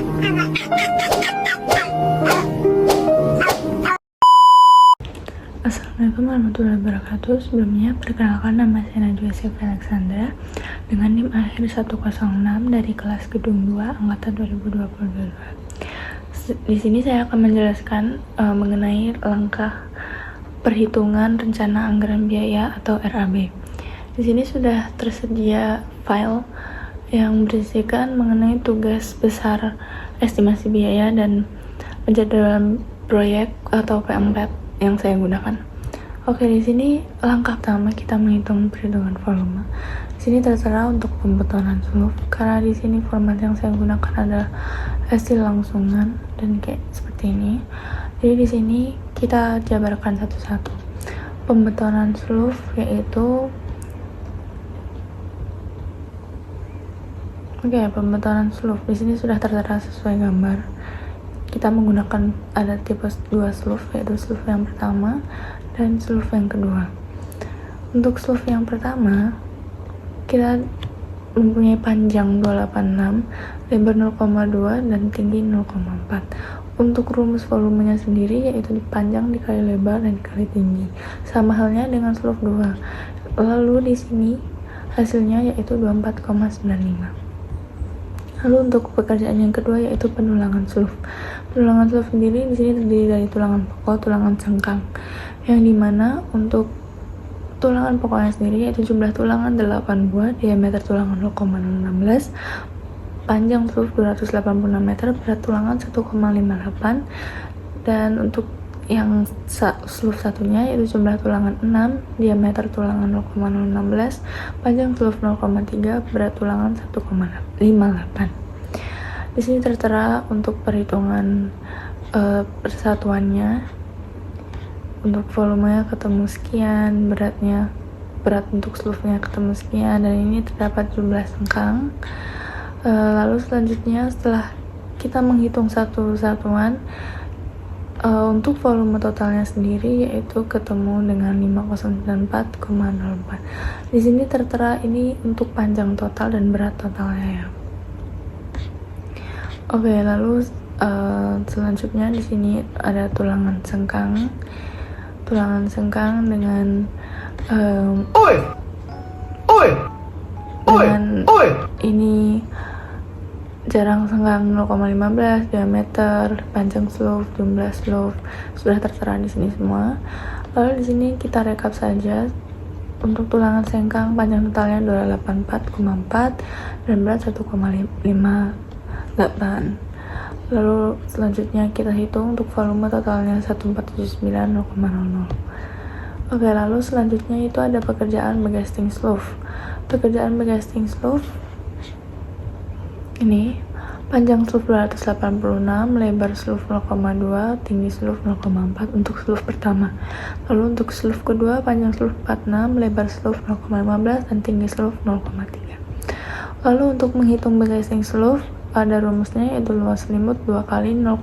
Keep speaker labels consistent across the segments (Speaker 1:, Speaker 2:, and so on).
Speaker 1: Assalamualaikum warahmatullahi wabarakatuh. Sebelumnya, perkenalkan, nama saya Najwa Sylvia Alexandra dengan NIM akhir 106 dari kelas Gedung 2 angkatan 2022. Di sini saya akan menjelaskan mengenai langkah perhitungan rencana anggaran biaya atau RAB. Di sini sudah tersedia file yang berisikan mengenai tugas besar estimasi biaya dan penjadwalan proyek atau PMPET yang saya gunakan. Oke, di sini langkah pertama kita menghitung perhitungan volume. Di sini tertera untuk pembotonan seluruh, karena di sini format yang saya gunakan adalah hasil langsungan dan kayak seperti ini. Jadi di sini kita jabarkan satu-satu. Pembotonan seluruh yaitu pembotonan seluruh di sini sudah tertera sesuai gambar. Kita menggunakan ada tipe 2 sleeve, yaitu sleeve yang pertama dan sleeve yang kedua. Untuk sleeve yang pertama, kita mempunyai panjang 286, lebar 0,2 dan tinggi 0,4. Untuk rumus volumenya sendiri yaitu panjang dikali lebar dan dikali tinggi. Sama halnya dengan sleeve 2. Lalu di sini hasilnya yaitu 24,95. Lalu untuk pekerjaan yang kedua yaitu penulangan sleeve. Penulangan sleeve sendiri di sini terdiri dari tulangan pokok, tulangan cengkang. Yang dimana untuk tulangan pokoknya sendiri yaitu jumlah tulangan 8 buah, diameter tulangan 0,016, panjang sleeve 286 meter, berat tulangan 1,58, dan untuk yang sleeve satunya yaitu jumlah tulangan 6, diameter tulangan 0,016, panjang sleeve 0,3, berat tulangan 1,58. Di sini tertera untuk perhitungan persatuannya. Untuk volumenya ketemu sekian, berat untuk sleeve-nya ketemu sekian, dan ini terdapat jumlah sengkang. Lalu selanjutnya setelah kita menghitung satu satuan, untuk volume totalnya sendiri yaitu ketemu dengan 5094,04. Di sini tertera ini untuk panjang total dan berat totalnya ya. Oke, lalu selanjutnya di sini ada tulangan sengkang. Tulangan sengkang dengan ini jarang sengkang 0,15, diameter, panjang sleeve, jumlah sleeve sudah tertera di sini semua. Lalu di sini kita rekap saja. Untuk tulangan sengkang panjang totalnya 284,4 dan berat 1,58. Lalu selanjutnya kita hitung untuk volume totalnya 1479,00. Oke, lalu selanjutnya itu ada pekerjaan bagasting sleeve. Pekerjaan bagasting sleeve ini panjang sleeve 286, lebar sleeve 0,2, tinggi sleeve 0,4 untuk sleeve pertama. Lalu untuk sleeve kedua panjang sleeve 46, lebar sleeve 0,15 dan tinggi sleeve 0,3. Lalu untuk menghitung bagasting sleeve pada rumusnya yaitu luas selimut 2 kali 0,2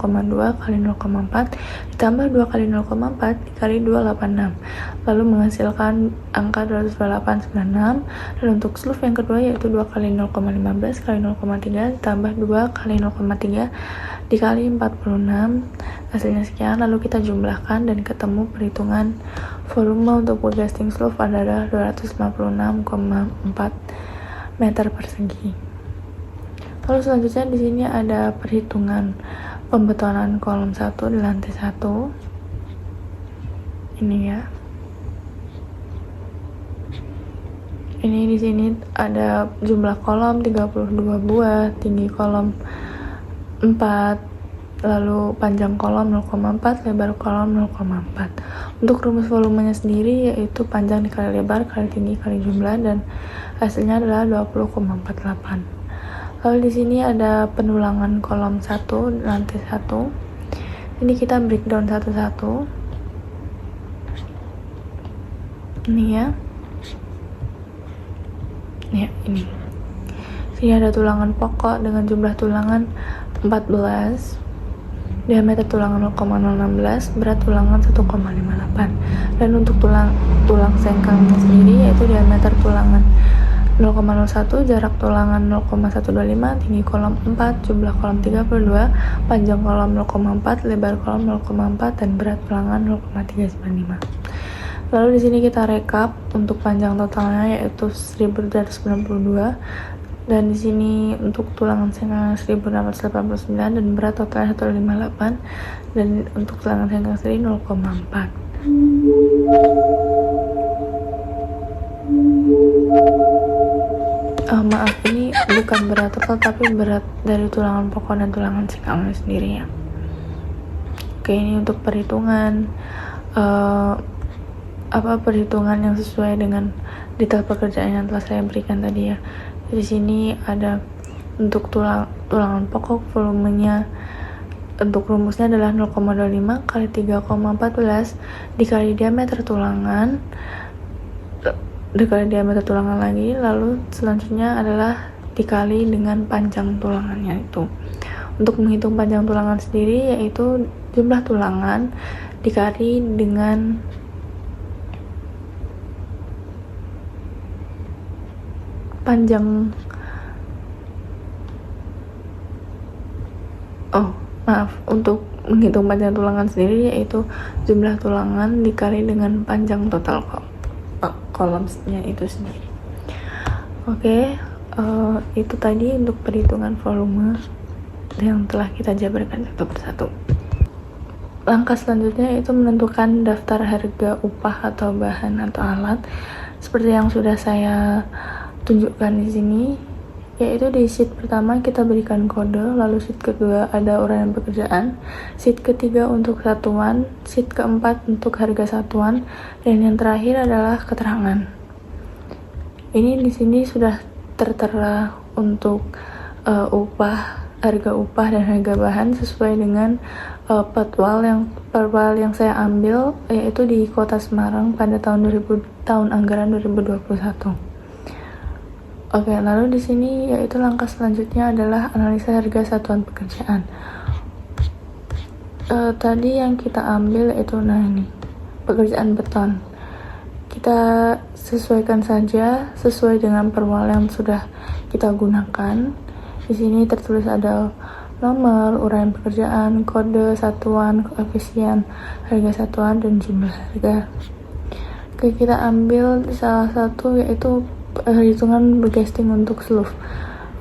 Speaker 1: kali 0,4 ditambah 2 kali 0,4 dikali 286, lalu menghasilkan angka 228,96. Dan untuk sleeve yang kedua yaitu 2 kali 0,15 kali 0,3 ditambah 2 kali 0,3 dikali 46, hasilnya sekian. Lalu kita jumlahkan dan ketemu perhitungan volume untuk bagasting sleeve adalah 256,4 meter persegi. Lalu selanjutnya di sini ada perhitungan pembetonan kolom 1 di lantai 1. Ini ya. Ini di sini ada jumlah kolom 32 buah, tinggi kolom 4, lalu panjang kolom 0,4, lebar kolom 0,4. Untuk rumus volumenya sendiri yaitu panjang dikali lebar kali tinggi kali jumlah, dan hasilnya adalah 20,48. Lalu di sini ada penulangan kolom 1 lantai 1. Ini kita breakdown satu-satu. Ini ya. Ya, ini. Sini ada tulangan pokok dengan jumlah tulangan 14. Diameter tulangan 0,016, berat tulangan 1,58. Dan untuk tulang sengkangnya sendiri yaitu diameter tulangan 0,01, jarak tulangan 0,125, tinggi kolom 4, jumlah kolom 32, panjang kolom 0,4, lebar kolom 0,4, dan berat tulangan 0,395. Lalu di sini kita rekap untuk panjang totalnya yaitu 1292, dan di sini untuk tulangan senggang 1689 dan berat totalnya 158, dan untuk tulangan senggang sendiri 0,4. Maaf, ini bukan berat total tapi berat dari tulangan pokok dan tulangan senggangnya sendiri ya. Oke, ini untuk perhitungan perhitungan yang sesuai dengan detail pekerjaan yang telah saya berikan tadi ya. Di sini ada untuk tulangan pokok volumenya, untuk rumusnya adalah 0,25 kali 3,14 dikali diameter tulangan lagi, lalu selanjutnya adalah dikali dengan panjang tulangannya itu. Untuk menghitung panjang tulangan sendiri yaitu jumlah tulangan dikali dengan panjang untuk menghitung panjang tulangan sendiri yaitu jumlah tulangan dikali dengan panjang total kolomnya itu sendiri. Oke, itu tadi untuk perhitungan volume yang telah kita jabarkan satu persatu. Langkah selanjutnya yaitu menentukan daftar harga upah atau bahan atau alat seperti yang sudah saya tunjukkan di sini, yaitu di sheet pertama kita berikan kode, lalu sheet kedua ada uraian pekerjaan, sheet ketiga untuk satuan, sheet keempat untuk harga satuan, dan yang terakhir adalah keterangan. Ini di sini sudah tertera untuk harga upah dan harga bahan sesuai dengan perwal yang saya ambil yaitu di Kota Semarang pada tahun anggaran 2021. Oke, lalu di sini yaitu langkah selanjutnya adalah analisa harga satuan pekerjaan. Tadi yang kita ambil yaitu ini pekerjaan beton. Kita sesuaikan saja sesuai dengan perwal yang sudah kita gunakan. Di sini tertulis ada nomor, uraian pekerjaan, kode satuan, koefisien harga satuan, dan jumlah harga. Oke, kita ambil salah satu yaitu perhitungan bercasting untuk sloof.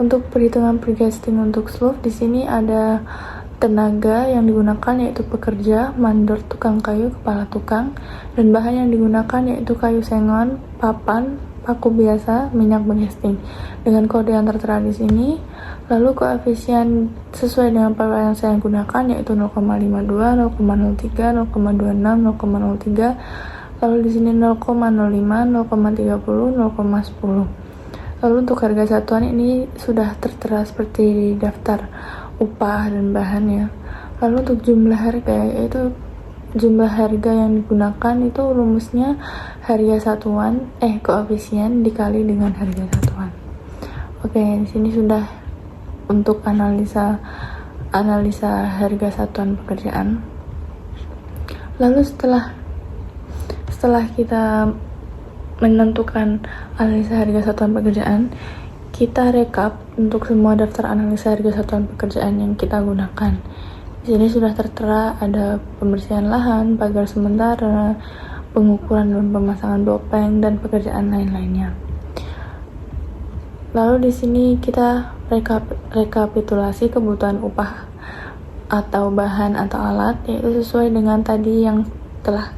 Speaker 1: Untuk perhitungan bercasting untuk sloof di sini ada tenaga yang digunakan yaitu pekerja, mandor, tukang kayu, kepala tukang, dan bahan yang digunakan yaitu kayu sengon, papan, paku biasa, minyak bercasting dengan kode yang tertera di sini. Lalu koefisien sesuai dengan perwal yang saya gunakan yaitu 0,52, 0,03, 0,26, 0,03. Lalu di sini 0,05, 0,30, 0,10. Lalu untuk harga satuan ini sudah tertera seperti di daftar upah dan bahannya. Lalu untuk jumlah harga yaitu jumlah harga yang digunakan itu rumusnya harga satuan koefisien dikali dengan harga satuan. Oke, di sini sudah untuk analisa harga satuan pekerjaan. Lalu setelah kita menentukan analisa harga satuan pekerjaan, kita rekap untuk semua daftar analisa harga satuan pekerjaan yang kita gunakan. Di sini sudah tertera ada pembersihan lahan, pagar sementara, pengukuran dan pemasangan dopeng, dan pekerjaan lain-lainnya. Lalu di sini kita rekapitulasi kebutuhan upah atau bahan atau alat, yaitu sesuai dengan tadi yang telah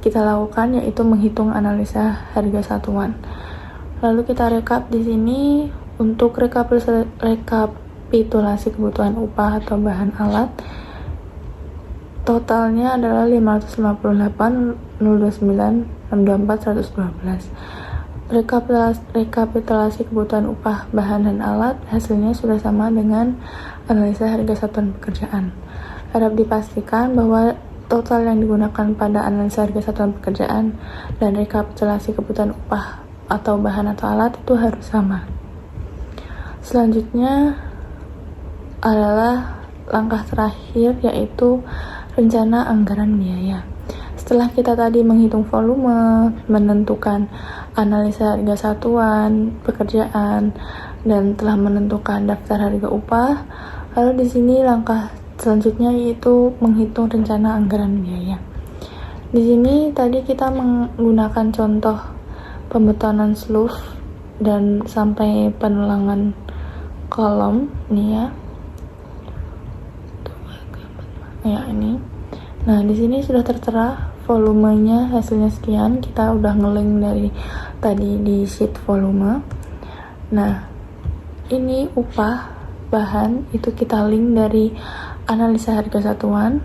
Speaker 1: kita lakukan yaitu menghitung analisa harga satuan. Lalu kita rekap di sini untuk rekapitulasi kebutuhan upah atau bahan alat. Totalnya adalah 558.029.624.112. Rekapitulasi kebutuhan upah bahan dan alat hasilnya sudah sama dengan analisa harga satuan pekerjaan. Harap dipastikan bahwa total yang digunakan pada analisa harga satuan pekerjaan dan rekapitulasi kebutuhan upah atau bahan atau alat itu harus sama. Selanjutnya adalah langkah terakhir yaitu rencana anggaran biaya. Setelah kita tadi menghitung volume, menentukan analisa harga satuan pekerjaan, dan telah menentukan daftar harga upah. Lalu di sini langkah selanjutnya yaitu menghitung rencana anggaran biaya. Di sini tadi kita menggunakan contoh pembetonan sluf dan sampai penelangan kolom nih ya ini. Nah di sini sudah tertera volumenya, hasilnya sekian. Kita udah ngelink dari tadi di sheet volume. Nah ini upah bahan itu kita link dari analisa harga satuan,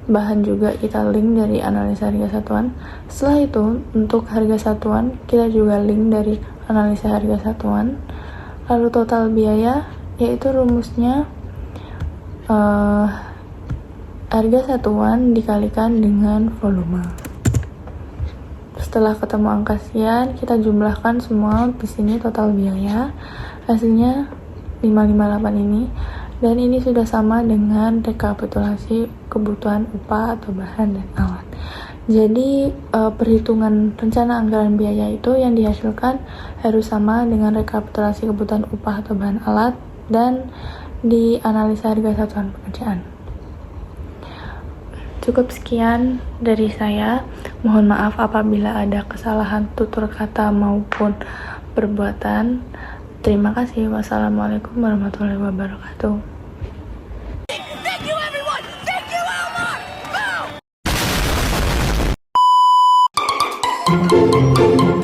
Speaker 1: bahan juga kita link dari analisa harga satuan. Setelah itu untuk harga satuan kita juga link dari analisa harga satuan. Lalu total biaya yaitu rumusnya harga satuan dikalikan dengan volume. Setelah ketemu angka sekian, kita jumlahkan semua di sini total biaya. Hasilnya 558 ini, dan ini sudah sama dengan rekapitulasi kebutuhan upah atau bahan dan alat. Jadi perhitungan rencana anggaran biaya itu yang dihasilkan harus sama dengan rekapitulasi kebutuhan upah atau bahan alat dan di analisa harga satuan pekerjaan. Cukup sekian dari saya. Mohon maaf apabila ada kesalahan tutur kata maupun perbuatan. Terima kasih. Wassalamualaikum warahmatullahi wabarakatuh.
Speaker 2: Thank you, everyone! Thank you, Elmar!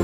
Speaker 2: Go!